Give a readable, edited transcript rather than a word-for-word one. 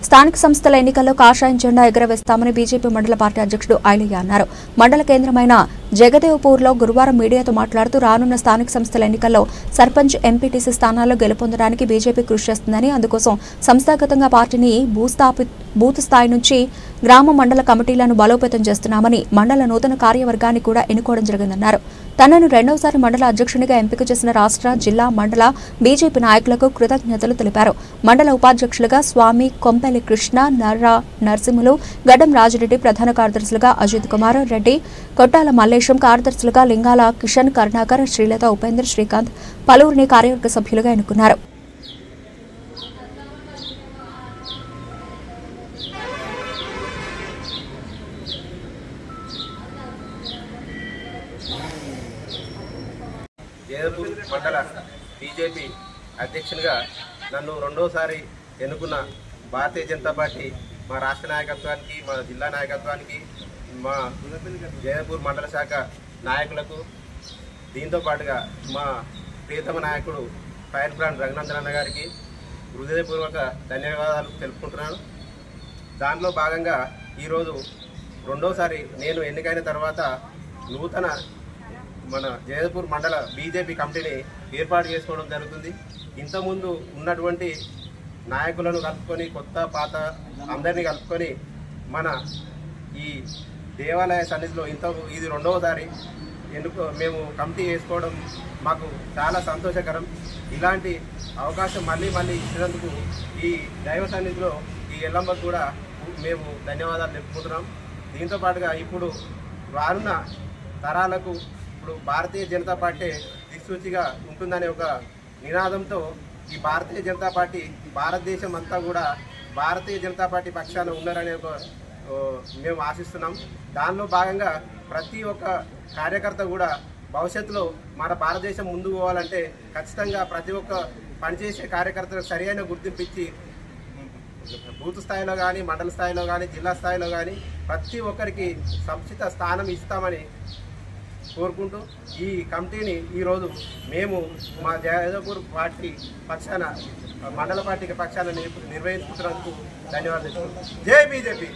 స్థానిక సంస్థల ఎన్నికల్లో కాషాయం జెండా ఎగురవేస్తామని బీజేపీ మండల పార్టీ అధ్యక్షుడు ఐలయ్య అన్నారు. మండల కేంద్రమైన జగదేవ్పూర్లో గురువారం మీడియాతో మాట్లాడుతూ రానున్న స్థానిక సంస్థల ఎన్నికల్లో సర్పంచ్, ఎంపీటీసీ స్థానాల్లో గెలుపొందడానికి బీజేపీ కృషి చేస్తుందని, అందుకోసం సంస్థాగతంగా పార్టీని బూత్ స్థాయి నుంచి గ్రామ మండల కమిటీలను బలోపేతం చేస్తున్నామని, మండల నూతన కార్యవర్గాన్ని కూడా ఎన్నుకోవడం జరిగిందన్నారు. తనను రెండవసారి మండల అధ్యక్షునిగా ఎంపిక చేసిన రాష్ట్ర, జిల్లా, మండల బీజేపీ నాయకులకు కృతజ్ఞతలు తెలిపారు. మండల ఉపాధ్యక్షులుగా స్వామి, కొంపెల్లి కృష్ణ, నర్రా నరసింహులు, గడ్డం రాజిరెడ్డి, ప్రధాన కార్యదర్శులుగా అజిత్ కుమార్ రెడ్డి, కొట్టాల మల్లేశం, కార్యదర్శులుగా లింగాల కిషన్, కరుణాకర్, శ్రీలత, ఉపేంద్ర, శ్రీకాంత్ పలువురిని కార్యవర్గ సభ్యులుగా ఎన్నుకున్నారు. జగదేవ్పూర్ మండల బీజేపీ అధ్యక్షునిగా నన్ను రెండోసారి ఎన్నుకున్న భారతీయ జనతా పార్టీ మా రాష్ట్ర నాయకత్వానికి, మా జిల్లా నాయకత్వానికి, మా జగదేవ్పూర్ మండల శాఖ నాయకులకు, దీంతో పాటుగా మా ప్రియతమ నాయకుడు ఫైర్ బ్రాండ్ రఘునందన్ అన్న గారికి హృదయపూర్వక ధన్యవాదాలు తెలుపుకుంటున్నాను. దానిలో భాగంగా ఈరోజు రెండోసారి నేను ఎన్నికైన తర్వాత నూతన మన జగదేవ్పూర్ మండల బీజేపీ కమిటీని ఏర్పాటు చేసుకోవడం జరుగుతుంది. ఇంతకుముందు ఉన్నటువంటి నాయకులను కలుపుకొని, కొత్త పాత అందరినీ కలుపుకొని మన ఈ దేవాలయ సన్నిధిలో ఇది రెండవసారి మేము కమిటీ వేసుకోవడం మాకు చాలా సంతోషకరం. ఇలాంటి అవకాశం మళ్ళీ ఇచ్చినందుకు ఈ దైవ సన్నిధిలో ఈ ఎల్లమ్మకు కూడా మేము ధన్యవాదాలు తెలుపుకుంటున్నాం. దీంతో పాటుగా ఇప్పుడు రానున్న తరాలకు ఇప్పుడు భారతీయ జనతా పార్టీ దిక్సూచిగా ఉంటుందనే ఒక నినాదంతో ఈ భారతీయ జనతా పార్టీ భారతదేశం అంతా కూడా భారతీయ జనతా పార్టీ పక్షాన ఉన్నారనే ఒక మేము ఆశిస్తున్నాం. దానిలో భాగంగా ప్రతి ఒక్క కార్యకర్త కూడా భవిష్యత్తులో మన భారతదేశం ముందుకు పోవాలంటే ఖచ్చితంగా ప్రతి ఒక్క పనిచేసే కార్యకర్తలకు సరైన గుర్తింపు ఇచ్చి బూత్ స్థాయిలో కానీ, మండల స్థాయిలో కానీ, జిల్లా స్థాయిలో కానీ ప్రతి ఒక్కరికి సముచిత స్థానం ఇస్తామని కోరుకుంటూ ఈ కమిటీని ఈరోజు మేము మా జగదేవ్పూర్ పార్టీ పక్షాన, మండల పార్టీ పక్షాన నిర్వహించుకున్నందుకు ధన్యవాదాలు. జై బీజేపీ.